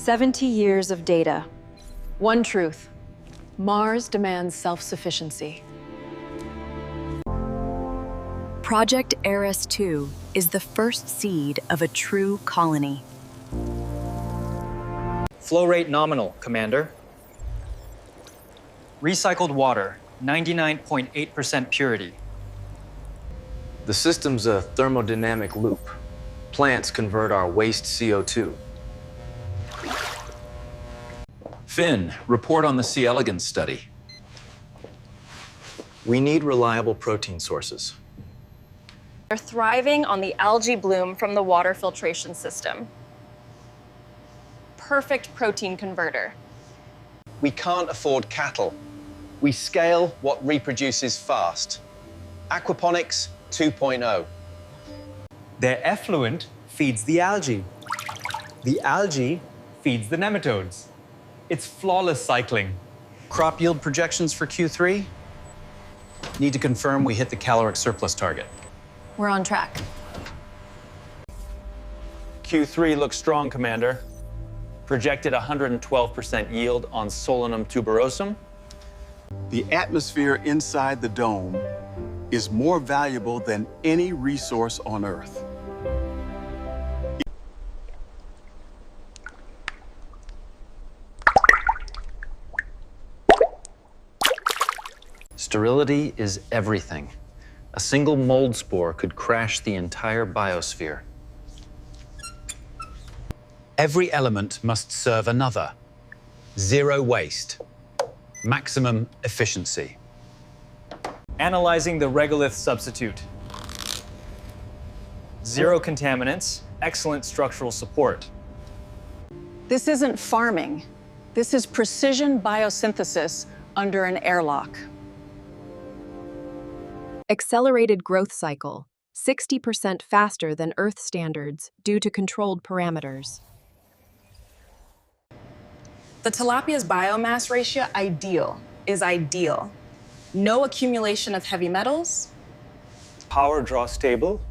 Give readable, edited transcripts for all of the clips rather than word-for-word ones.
70 years of data. One truth: Mars demands self-sufficiency. Project Eris-2 is the first seed of a true colony. Flow rate nominal, Commander. Recycled water, 99.8% purity. The system's a thermodynamic loop. Plants convert our waste CO2. Finn, report on the C. elegans study. We need reliable protein sources. They're thriving on the algae bloom from the water filtration system. Perfect protein converter. We can't afford cattle. We scale what reproduces fast. Aquaponics 2.0. Their effluent feeds the algae. The algae feeds the nematodes. It's flawless cycling. Crop yield projections for Q3? Need to confirm we hit the caloric surplus target. We're on track. Q3 looks strong, Commander. Projected 112% yield on Solanum tuberosum. The atmosphere inside the dome is more valuable than any resource on Earth. Sterility is everything. A single mold spore could crash the entire biosphere. Every element must serve another. Zero waste. Maximum efficiency. Analyzing the regolith substitute. Zero contaminants, excellent structural support. This isn't farming. This is precision biosynthesis under an airlock. Accelerated growth cycle, 60% faster than Earth standards due to controlled parameters. The tilapia's biomass ratio is ideal. No accumulation of heavy metals. Power draw stable.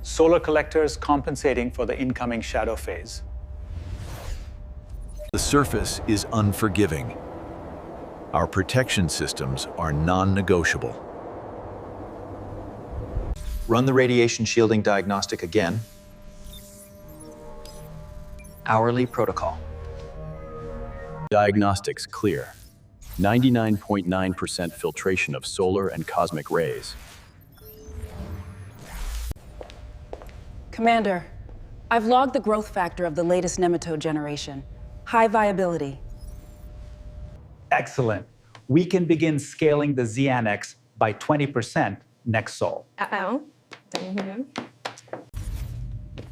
Solar collectors compensating for the incoming shadow phase. The surface is unforgiving. Our protection systems are non-negotiable. Run the radiation shielding diagnostic again. Hourly protocol. Diagnostics clear. 99.9% filtration of solar and cosmic rays. Commander, I've logged the growth factor of the latest nematode generation. High viability. Excellent. We can begin scaling the Z-annex by 20% next sol.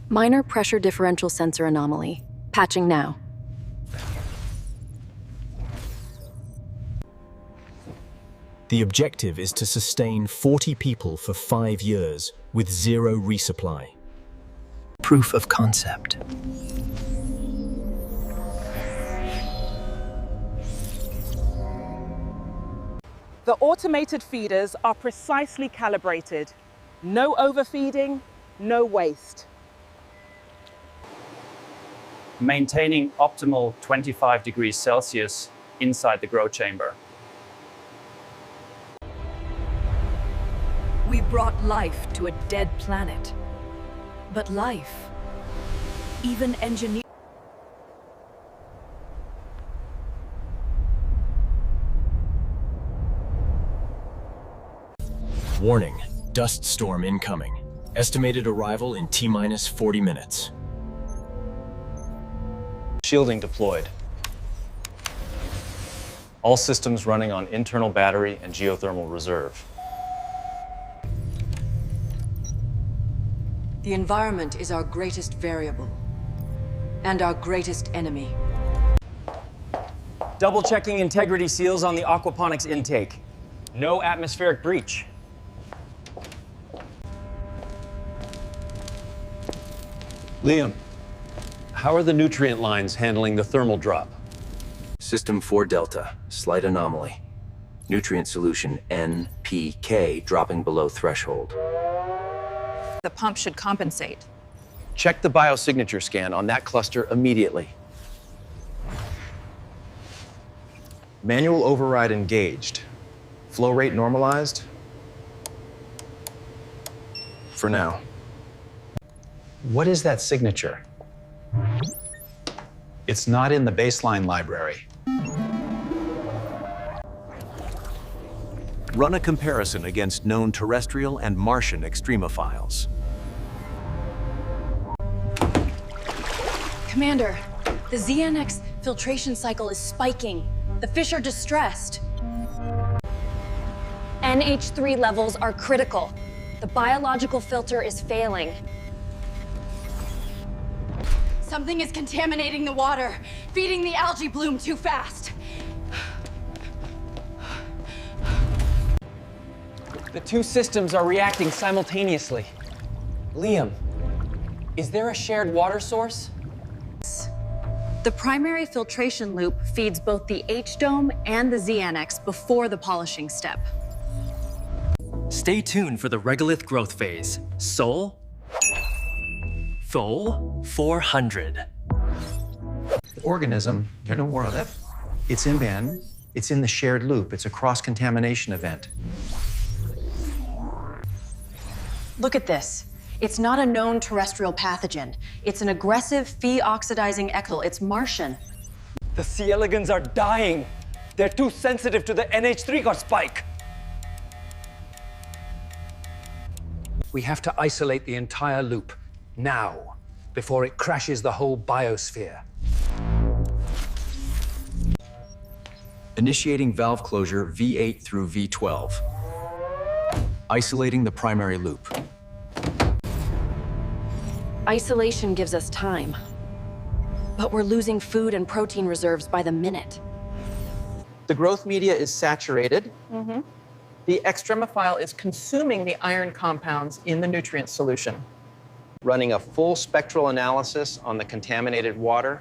Minor pressure differential sensor anomaly. Patching now. The objective is to sustain 40 people for 5 years with zero resupply. Proof of concept. The automated feeders are precisely calibrated. No overfeeding, no waste. Maintaining optimal 25 degrees Celsius inside the grow chamber. We brought life to a dead planet. But life, even engineered. Warning, dust storm incoming. Estimated arrival in T-minus 40 minutes. Shielding deployed. All systems running on internal battery and geothermal reserve. The environment is our greatest variable and our greatest enemy. Double-checking integrity seals on the aquaponics intake. No atmospheric breach. Liam, how are the nutrient lines handling the thermal drop? System 4 Delta, slight anomaly. Nutrient solution NPK dropping below threshold. The pump should compensate. Check the biosignature scan on that cluster immediately. Manual override engaged. Flow rate normalized? For now. What is that signature? It's not in the baseline library. Run a comparison against known terrestrial and Martian extremophiles. Commander, the ZNX filtration cycle is spiking. The fish are distressed. NH3 levels are critical. The biological filter is failing. Something is contaminating the water, feeding the algae bloom too fast. The two systems are reacting simultaneously. Liam, is there a shared water source? The primary filtration loop feeds both the H-dome and the ZNX before the polishing step. Stay tuned for the regolith growth phase. Sol, Thol 400. The organism, it's in Ben, it's in the shared loop. It's a cross-contamination event. Look at this. It's not a known terrestrial pathogen. It's an aggressive phe-oxidizing ecol. It's Martian. The C. elegans are dying. They're too sensitive to the NH3 got spike. We have to isolate the entire loop, now, before it crashes the whole biosphere. Initiating valve closure V8 through V12. Isolating the primary loop. Isolation gives us time, but we're losing food and protein reserves by the minute. The growth media is saturated. The extremophile is consuming the iron compounds in the nutrient solution. Running a full spectral analysis on the contaminated water,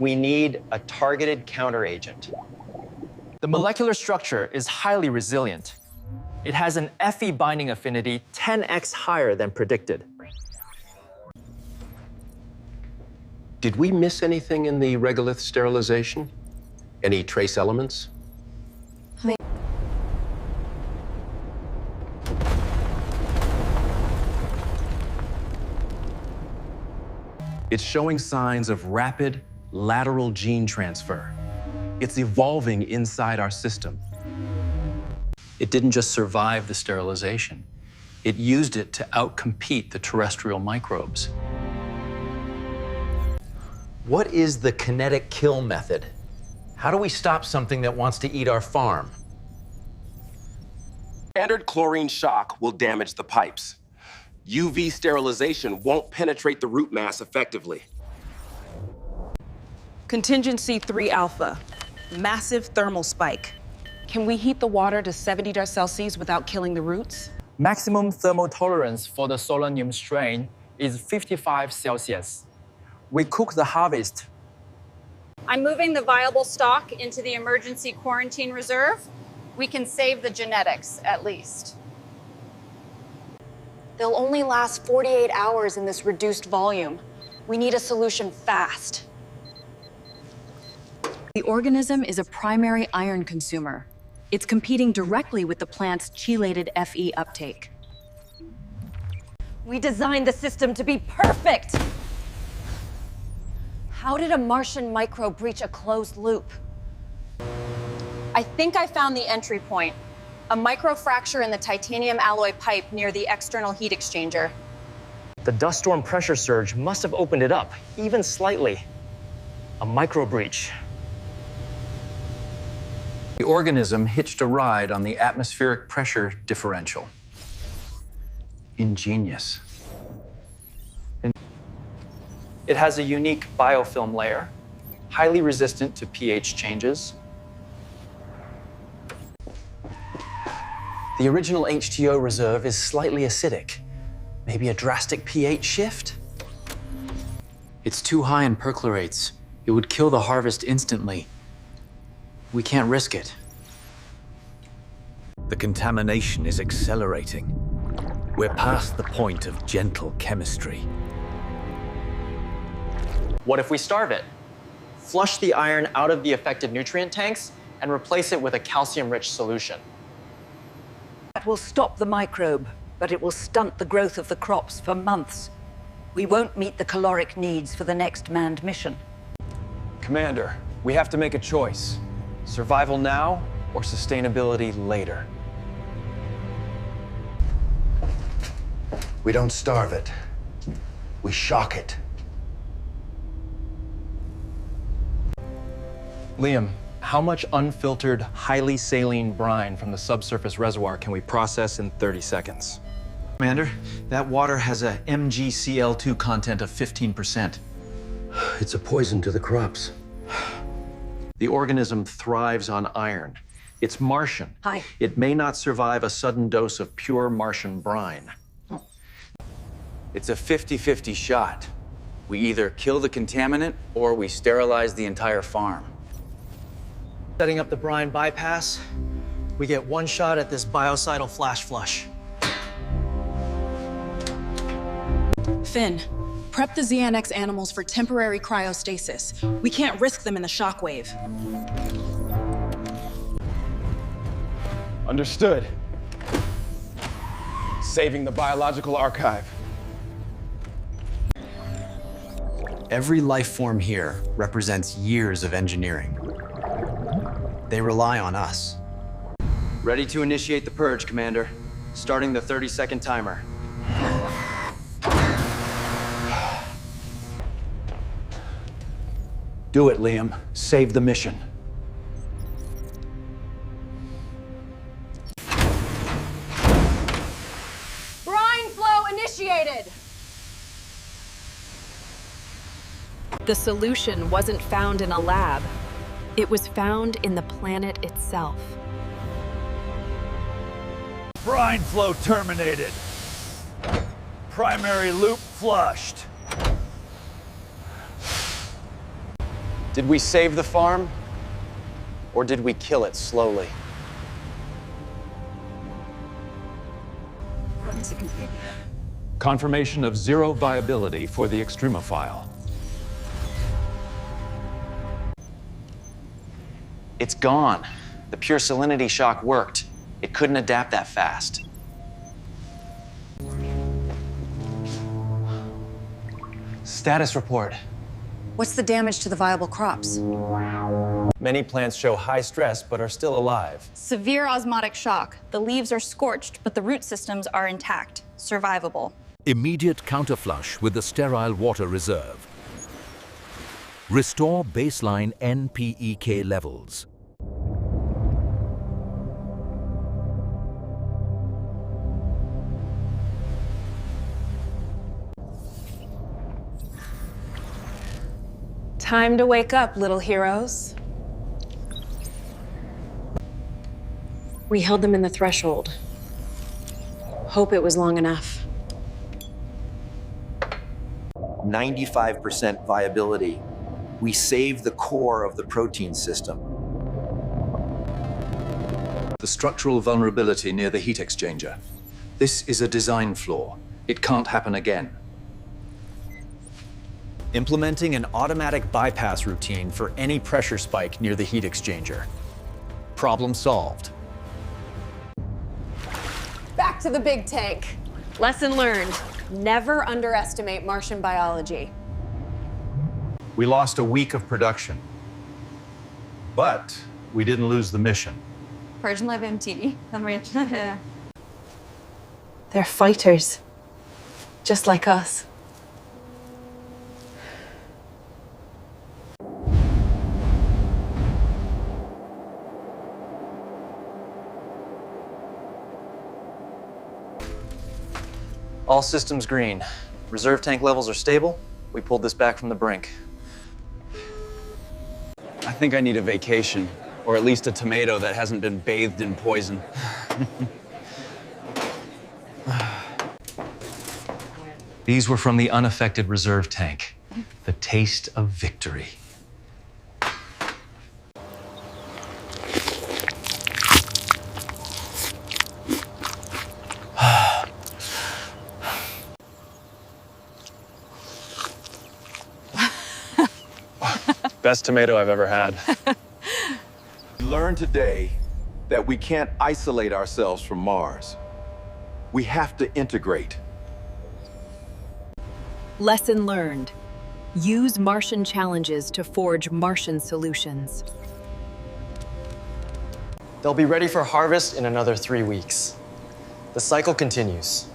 we need a targeted counteragent. The molecular structure is highly resilient. It has an Fe binding affinity 10x higher than predicted. Did we miss anything in the regolith sterilization? Any trace elements? It's showing signs of rapid lateral gene transfer. It's evolving inside our system. It didn't just survive the sterilization. It used it to outcompete the terrestrial microbes. What is the kinetic kill method? How do we stop something that wants to eat our farm? Standard chlorine shock will damage the pipes. UV sterilization won't penetrate the root mass effectively. Contingency 3 alpha, massive thermal spike. Can we heat the water to 70 Celsius without killing the roots? Maximum thermal tolerance for the Solanium strain is 55 Celsius. We cook the harvest. I'm moving the viable stock into the emergency quarantine reserve. We can save the genetics, at least. They'll only last 48 hours in this reduced volume. We need a solution fast. The organism is a primary iron consumer. It's competing directly with the plant's chelated Fe uptake. We designed the system to be perfect! How did a Martian microbe breach a closed loop? I think I found the entry point. A microfracture in the titanium alloy pipe near the external heat exchanger. The dust storm pressure surge must have opened it up, even slightly. A micro breach. The organism hitched a ride on the atmospheric pressure differential. Ingenious. It has a unique biofilm layer, highly resistant to pH changes. The original H2O reserve is slightly acidic. Maybe a drastic pH shift? It's too high in perchlorates. It would kill the harvest instantly. We can't risk it. The contamination is accelerating. We're past the point of gentle chemistry. What if we starve it? Flush the iron out of the affected nutrient tanks and replace it with a calcium-rich solution. That will stop the microbe, but it will stunt the growth of the crops for months. We won't meet the caloric needs for the next manned mission. Commander, we have to make a choice. Survival now or sustainability later? We don't starve it. We shock it. Liam, how much unfiltered, highly saline brine from the subsurface reservoir can we process in 30 seconds? Commander, that water has a MgCl2 content of 15%. It's a poison to the crops. The organism thrives on iron. It's Martian. Hi. It may not survive a sudden dose of pure Martian brine. It's a 50-50 shot. We either kill the contaminant or we sterilize the entire farm. Setting up the brine bypass, we get one shot at this biocidal flash flush. Finn, prep the ZNX animals for temporary cryostasis. We can't risk them in the shockwave. Understood. Saving the biological archive. Every life form here represents years of engineering. They rely on us. Ready to initiate the purge, Commander. Starting the 30-second timer. Do it, Liam. Save the mission. Brine flow initiated! The solution wasn't found in a lab. It was found in the planet itself. Brine flow terminated. Primary loop flushed. Did we save the farm? Or did we kill it slowly? Confirmation of zero viability for the extremophile. It's gone. The pure salinity shock worked. It couldn't adapt that fast. Status report. What's the damage to the viable crops? Many plants show high stress but are still alive. Severe osmotic shock. The leaves are scorched, but the root systems are intact, survivable. Immediate counterflush with the sterile water reserve. Restore baseline NPEK levels. Time to wake up, little heroes. We held them in the threshold. Hope it was long enough. 95% viability. We saved the core of the protein system. The structural vulnerability near the heat exchanger. This is a design flaw. It can't happen again. Implementing an automatic bypass routine for any pressure spike near the heat exchanger. Problem solved. Back to the big tank. Lesson learned. Never underestimate Martian biology. We lost a week of production. But we didn't lose the mission. Purge Live MT. They're fighters, just like us. All systems green. Reserve tank levels are stable. We pulled this back from the brink. I think I need a vacation, or at least a tomato that hasn't been bathed in poison. These were from the unaffected reserve tank. The taste of victory. Best tomato I've ever had. We learned today that we can't isolate ourselves from Mars. We have to integrate. Lesson learned. Use Martian challenges to forge Martian solutions. They'll be ready for harvest in another 3 weeks. The cycle continues.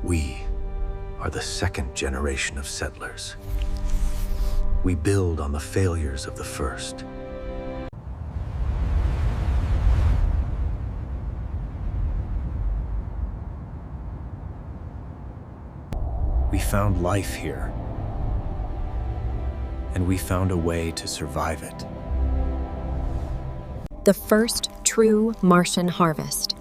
We are the second generation of settlers. We build on the failures of the first. We found life here, and we found a way to survive it. The first true Martian harvest.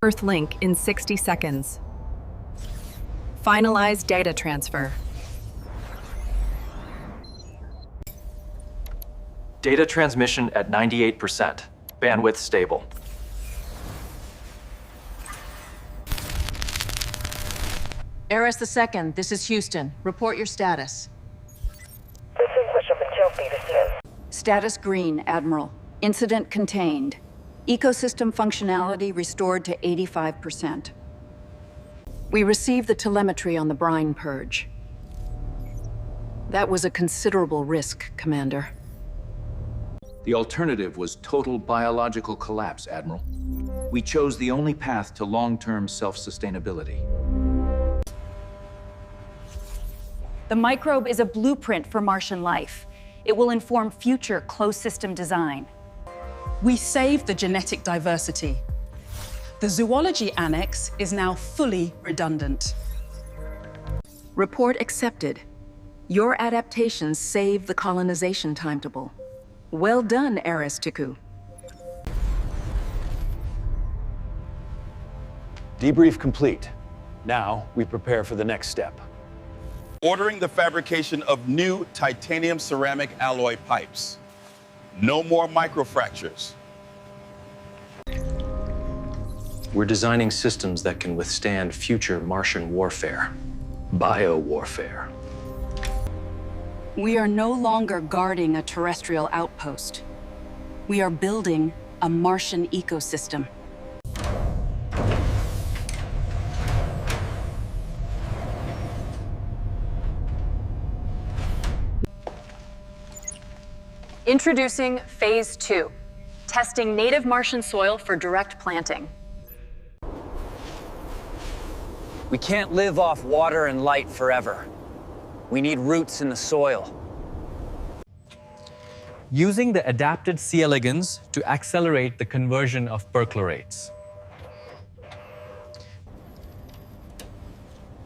Earth link in 60 seconds. Finalize data transfer. Data transmission at 98%. Bandwidth stable. Eris II, this is Houston. Report your status. This is Bishop and Joe Peterson. Status green, Admiral. Incident contained. Ecosystem functionality restored to 85%. We received the telemetry on the brine purge. That was a considerable risk, Commander. The alternative was total biological collapse, Admiral. We chose the only path to long-term self-sustainability. The microbe is a blueprint for Martian life. It will inform future closed system design. We saved the genetic diversity. The zoology annex is now fully redundant. Report accepted. Your adaptations save the colonization timetable. Well done, Eris II. Debrief complete. Now we prepare for the next step. Ordering the fabrication of new titanium ceramic alloy pipes. No more microfractures. We're designing systems that can withstand future Martian warfare, bio-warfare. We are no longer guarding a terrestrial outpost. We are building a Martian ecosystem. Introducing Phase 2, testing native Martian soil for direct planting. We can't live off water and light forever. We need roots in the soil. Using the adapted C. elegans to accelerate the conversion of perchlorates.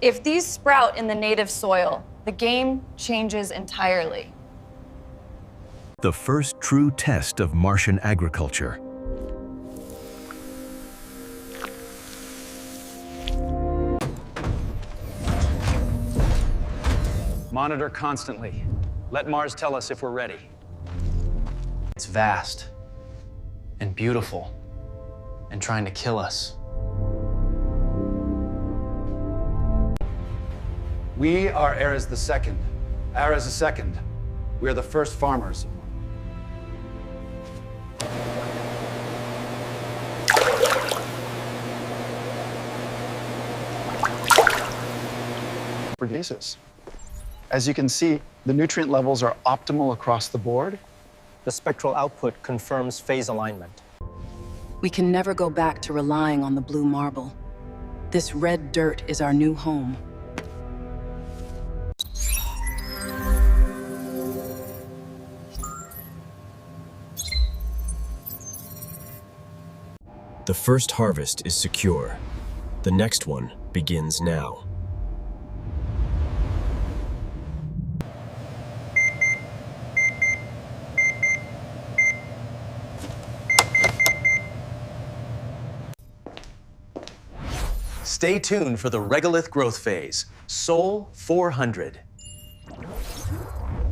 If these sprout in the native soil, the game changes entirely. The first true test of Martian agriculture. Monitor constantly. Let Mars tell us if we're ready. It's vast and beautiful and trying to kill us. We are Eris II. Eris II. We are the first farmers. Basis. As you can see, the nutrient levels are optimal across the board. The spectral output confirms phase alignment. We can never go back to relying on the blue marble. This red dirt is our new home. The first harvest is secure. The next one begins now. Stay tuned for the Regolith growth phase, Sol 400.